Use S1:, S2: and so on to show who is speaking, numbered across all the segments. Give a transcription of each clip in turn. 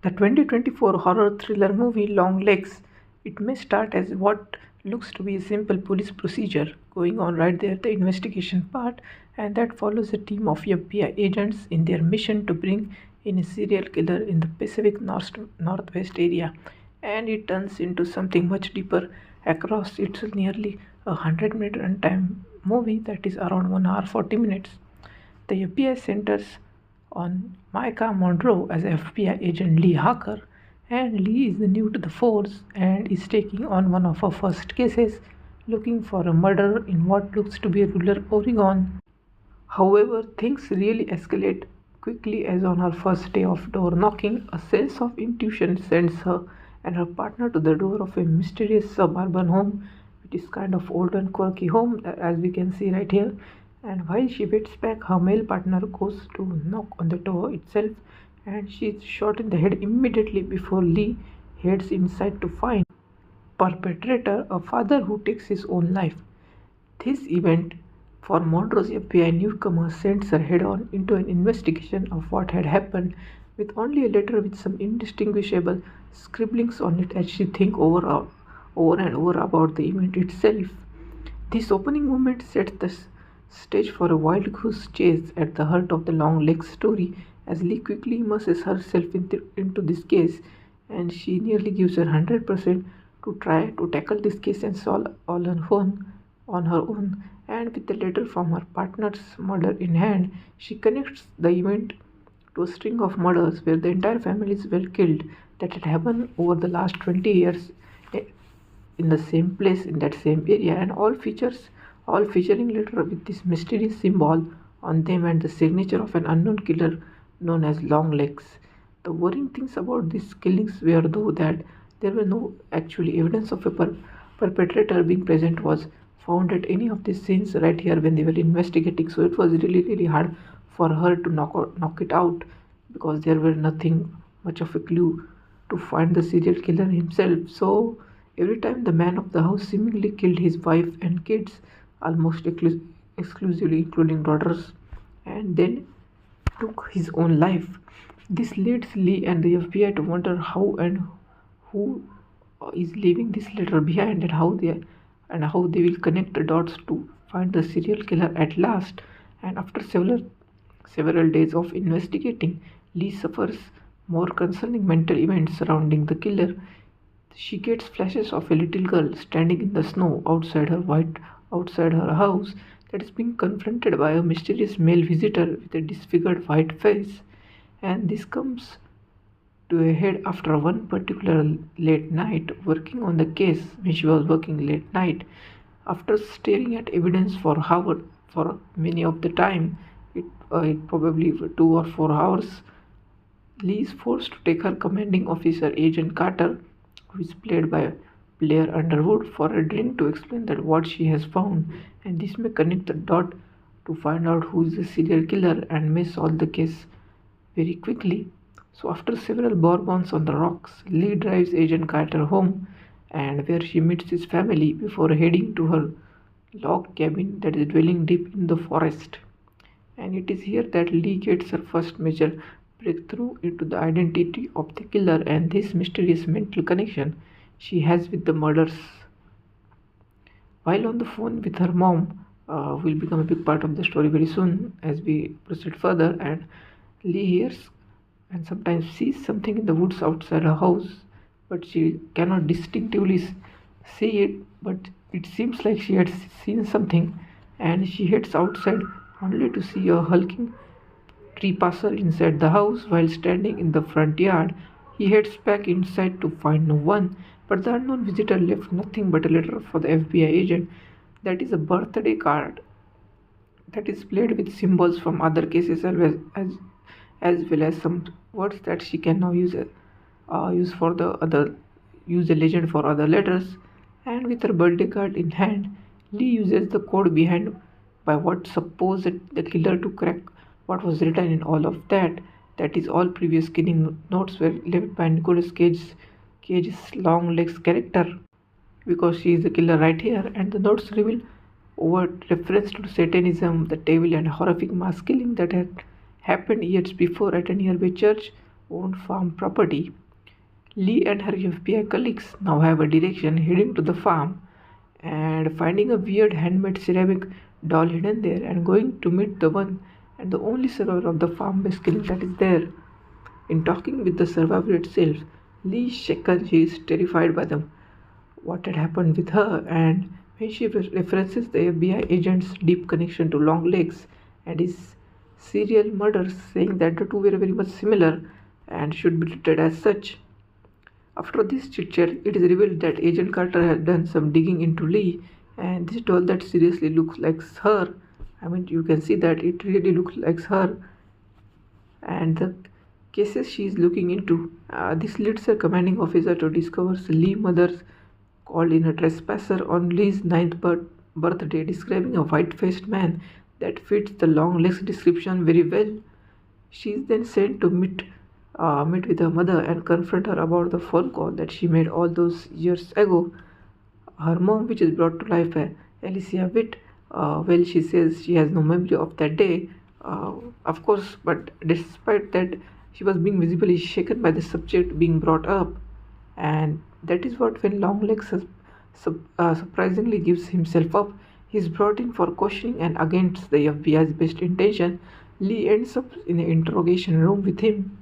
S1: The 2024 horror thriller movie Longlegs. It may start as what looks to be a simple police procedure going on right there, the investigation part, and that follows a team of FBI agents in their mission to bring in a serial killer in the Pacific Northwest area. And it turns into something much deeper across its nearly 100-minute runtime movie that is around 1 hour 40 minutes. The FBI centers on Micah Monroe as FBI agent Lee Harker, and Lee is new to the force and is taking on one of her first cases, looking for a murder in what looks to be rural Oregon. However, things really escalate quickly as on her first day of door knocking, a sense of intuition sends her and her partner to the door of a mysterious suburban home, which is kind of old and quirky home, as we can see right here. And while she waits back, her male partner goes to knock on the door itself, and she is shot in the head immediately before Lee heads inside to find perpetrator, a father who takes his own life. This event for Monroe's FBI newcomer sends her head-on into an investigation of what had happened, with only a letter with some indistinguishable scribblings on it as she thinks over and over about the event itself. This opening moment sets the stage for a wild goose chase at the heart of the Longlegs story, as Lee quickly immerses herself into this case, and she nearly gives her 100% to try to tackle this case and solve all on her own. And with the letter from her partner's murder in hand, she connects the event to a string of murders where the entire families were killed that had happened over the last 20 years in the same place in that same area, and all featuring letter with this mysterious symbol on them and the signature of an unknown killer known as Longlegs. The worrying things about these killings were though that there were no actually evidence of a perpetrator being present was found at any of these scenes right here when they were investigating. So it was really hard for her to knock it out, because there were nothing much of a clue to find the serial killer himself. So every time the man of the house seemingly killed his wife and kids, almost exclusively including daughters, and then took his own life. This leads Lee and the FBI to wonder how and who is leaving this letter behind, and how they will connect the dots to find the serial killer at last. And after several days of investigating, Lee suffers more concerning mental events surrounding the killer. She gets flashes of a little girl standing in the snow outside her house that is being confronted by a mysterious male visitor with a disfigured white face. And this comes to a head after one particular late night working on the case. When she was working late night, after staring at evidence for many of the time, it probably 2 or 4 hours, Lee is forced to take her commanding officer Agent Carter, who is played by Blair Underwood, for a drink to explain that what she has found, and this may connect the dot to find out who is the serial killer and may solve the case very quickly. So after several bourbons on the rocks, Lee drives Agent Carter home, and where she meets his family before heading to her log cabin that is dwelling deep in the forest. And it is here that Lee gets her first major breakthrough into the identity of the killer and this mysterious mental connection she has with the murders. While on the phone with her mom, will become a big part of the story very soon as we proceed further, and Lee hears and sometimes sees something in the woods outside her house, but she cannot distinctively see it, but it seems like she had seen something, and she heads outside only to see a hulking trespasser inside the house. While standing in the front yard, he heads back inside to find no one, but the unknown visitor left nothing but a letter for the FBI agent that is a birthday card that is played with symbols from other cases, as well as some words that she can now use for the other use a legend for other letters. And with her birthday card in hand, Lee uses the code behind by what supposed the killer to crack what was written in all of that. That is, all previous killing notes were left by Nicolas Cage's Longlegs character, because she is the killer right here, and the notes reveal overt reference to Satanism, the devil, and horrific mass killing that had happened years before at a nearby church owned farm property. Lee and her FBI colleagues now have a direction heading to the farm and finding a weird handmade ceramic doll hidden there and going to meet the one and the only survivor of the farm based killing that is there. In talking with the survivor itself, Lee is shaken. She is terrified by what had happened with her, and when she references the FBI agent's deep connection to Longlegs and his serial murders, saying that the two were very much similar and should be treated as such. After this chit-chat, it is revealed that Agent Carter had done some digging into Lee, and this doll that seriously looks like her. I mean, you can see that it really looks like her, and the cases she is looking into. This leads a commanding officer to discover Lee's mother called in a trespasser on Lee's birthday, describing a white-faced man that fits the long legs description very well. She is then sent to meet with her mother and confront her about the phone call that she made all those years ago. Her mom, which is brought to life by Alicia Witt, well, she says she has no memory of that day, of course, but despite that, she was being visibly shaken by the subject being brought up, and that is what when Longlegs surprisingly gives himself up. He is brought in for questioning, and against the FBI's best intention, Lee ends up in the interrogation room with him.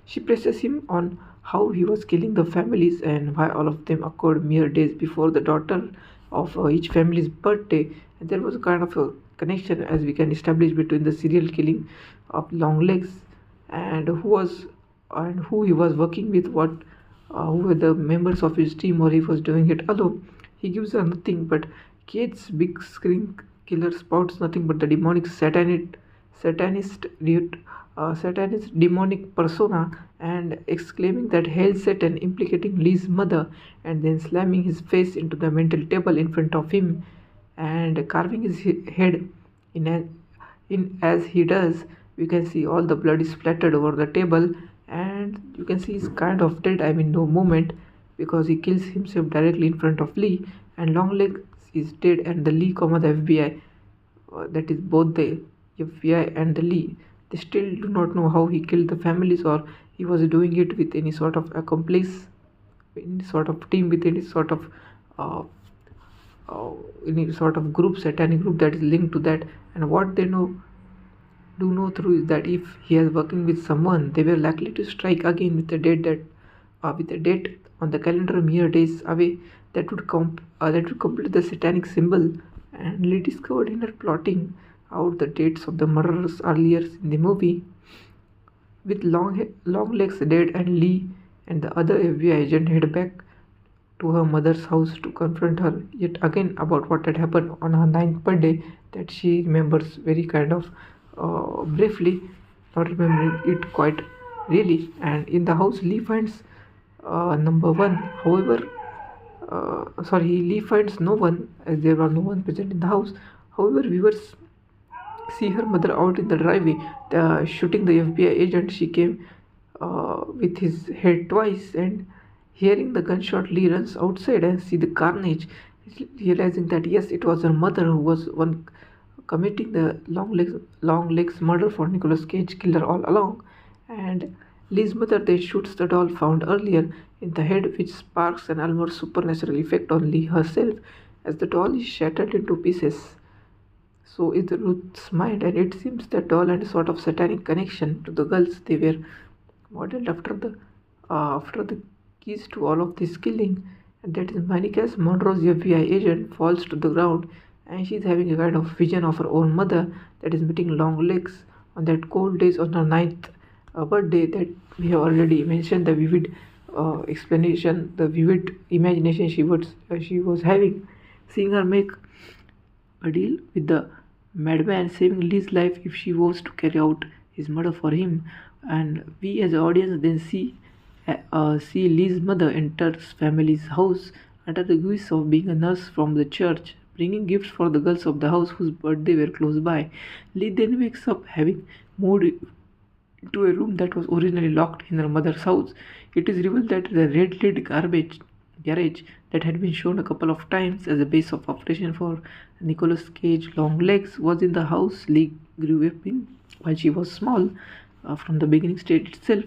S1: She presses him on how he was killing the families and why all of them occurred mere days before the daughter of each family's birthday. And there was a kind of a connection, as we can establish, between the serial killing of Longlegs and who he was working with, who were the members of his team, or he was doing it alone. He gives her nothing but Kate's big screen killer spouts nothing but the demonic satanist Satanist demonic persona, and exclaiming that hail Satan, implicating Lee's mother, and then slamming his face into the mental table in front of him and carving his head in as he does. You can see all the blood is splattered over the table, and you can see he's kind of dead. I mean, no movement, because he kills himself directly in front of Lee, and Longlegs is dead, and the Lee, the FBI, that is both the FBI and the Lee, they still do not know how he killed the families, or he was doing it with any sort of accomplice, any sort of team, with uh, any sort of group, satanic group that is linked to that. And what they know through is that if he is working with someone, they were likely to strike again with a date on the calendar mere days away that would complete the satanic symbol. And Lee discovered in her plotting out the dates of the murderers earlier in the movie. With Longlegs dead, and Lee and the other FBI agent head back to her mother's house to confront her yet again about what had happened on her ninth birthday, that she remembers very kind of briefly, not remembering it quite really. And in the house, Lee finds number one. However, Lee finds no one, as there was no one present in the house. However, viewers see her mother out in the driveway, shooting the FBI agent. She came with his head twice, and hearing the gunshot, Lee runs outside and see the carnage, realizing that yes, it was her mother who was one committing the Longlegs murder for Nicolas Cage killer all along. And Lee's mother then shoots the doll found earlier in the head, which sparks an almost supernatural effect on Lee herself as the doll is shattered into pieces. So is Ruth's mind, and it seems that doll had a sort of satanic connection to the girls. They were modeled after the keys to all of this killing, and that is Monica's Monroe's FBI agent falls to the ground, and she is having a kind of vision of her own mother that is meeting Longlegs on that cold days on her ninth birthday that we have already mentioned. The vivid explanation, the vivid imagination she was having, seeing her make a deal with the madman, saving Lee's life if she was to carry out his murder for him. And we as an audience then see Lee's mother enters family's house under the guise of being a nurse from the church, bringing gifts for the girls of the house whose birthday were close by. Lee then wakes up having moved into a room that was originally locked in her mother's house. It is revealed that the red lit garage that had been shown a couple of times as a base of operation for Nicolas Cage Longlegs was in the house Lee grew up in while she was small, from the beginning stage itself.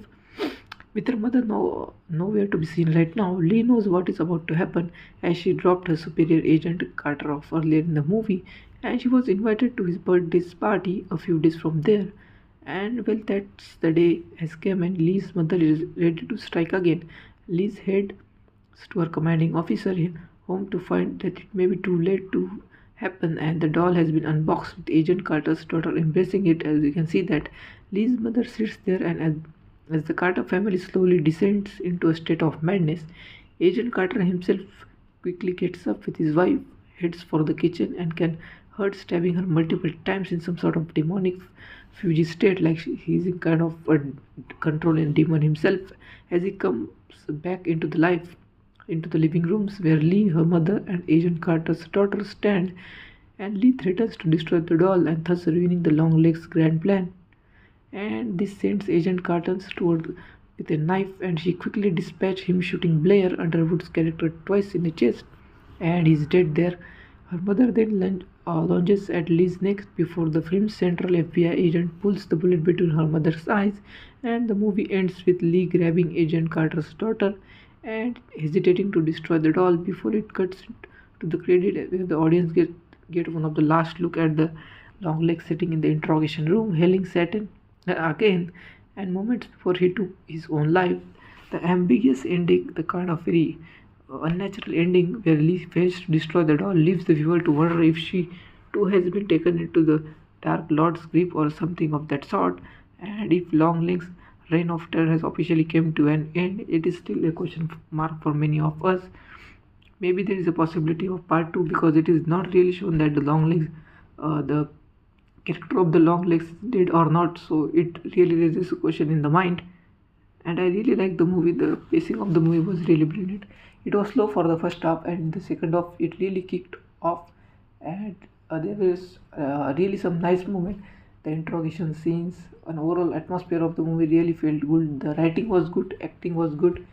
S1: With her mother nowhere to be seen right now, Lee knows what is about to happen as she dropped her superior agent Carter off earlier in the movie, and she was invited to his birthday party a few days from there. And well, that's the day has come, and Lee's mother is ready to strike again. Lee's heads to her commanding officer home to find that it may be too late to happen, and the doll has been unboxed with Agent Carter's daughter embracing it. As you can see that Lee's mother sits there, and as the Carter family slowly descends into a state of madness, Agent Carter himself quickly gets up with his wife, heads for the kitchen, and can heard stabbing her multiple times in some sort of demonic fugy state, like he's in kind of a controlling demon himself. As he comes back into the living rooms where Lee, her mother, and Agent Carter's daughter stand, and Lee threatens to destroy the doll and thus ruining the Longlegs' grand plan. And this sends Agent Carter toward with a knife, and she quickly dispatches him, shooting Blair, Underwood's character, twice in the chest, and he's dead there. Her mother then lunges at Lee's neck before the film's central FBI agent pulls the bullet between her mother's eyes, and the movie ends with Lee grabbing Agent Carter's daughter and hesitating to destroy the doll before it cuts to the credit where the audience get one of the last look at the Longlegs sitting in the interrogation room, hailing Satan again, and moments before he took his own life. The ambiguous ending, the kind of very unnatural ending where Lee fails to destroy the doll, leaves the viewer to wonder if she too has been taken into the Dark Lord's grip or something of that sort, and if Longlegs' reign of terror has officially come to an end. It is still a question mark for many of us. Maybe there is a possibility of part 2 because it is not really shown that the character of the Longlegs is dead or not, so it really raises a question in the mind. And I really like the movie. The pacing of the movie was really brilliant. It was slow for the first half, and the second half it really kicked off, and there was really some nice moment. The interrogation scenes, an overall atmosphere of the movie really felt good. The writing was good, acting was good,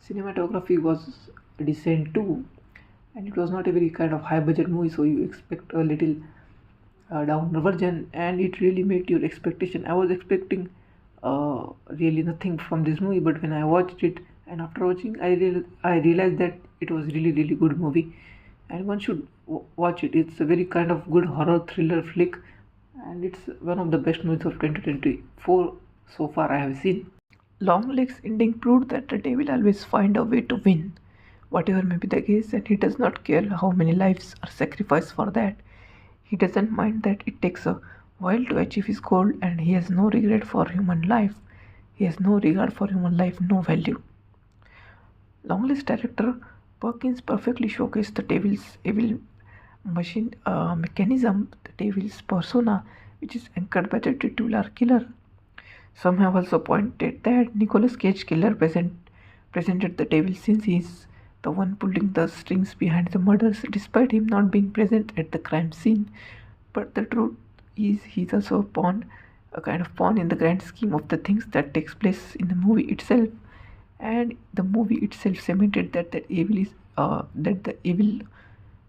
S1: cinematography was decent too, and it was not a very kind of high budget movie, so you expect a little down version, and it really met your expectation. I was expecting really nothing from this movie, but when I watched it, and after watching, I realized that it was really good movie, and one should watch it. It's a very kind of good horror thriller flick, and it's one of the best movies of 2024 so far I have seen. Longlegs' ending proved that the devil always find a way to win, whatever may be the case, and he does not care how many lives are sacrificed for that. He doesn't mind that it takes a while to achieve his goal, and he has no regret for human life. He has no regard for human life, no value. Longlegs' director Perkins perfectly showcased the devil's evil machine mechanism, the devil's persona, which is anchored by the titular killer. Some have also pointed that Nicolas Cage killer presented the devil since he is the one pulling the strings behind the murders, despite him not being present at the crime scene. But the truth is, he's also a kind of pawn in the grand scheme of the things that takes place in the movie itself. And the movie itself cemented that the evil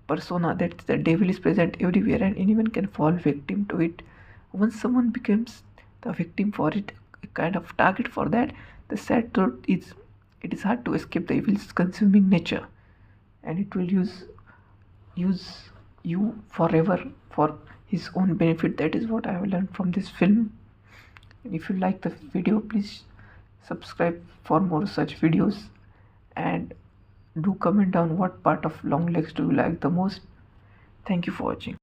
S1: persona, that the devil is present everywhere and anyone can fall victim to it. Once someone becomes the victim for it, a kind of target for that, the sad truth is it is hard to escape the evil's consuming nature, and it will use you forever for his own benefit. That is what I have learned from this film. And if you like the video, please subscribe for more such videos, and do comment down what part of Longlegs do you like the most. Thank you for watching.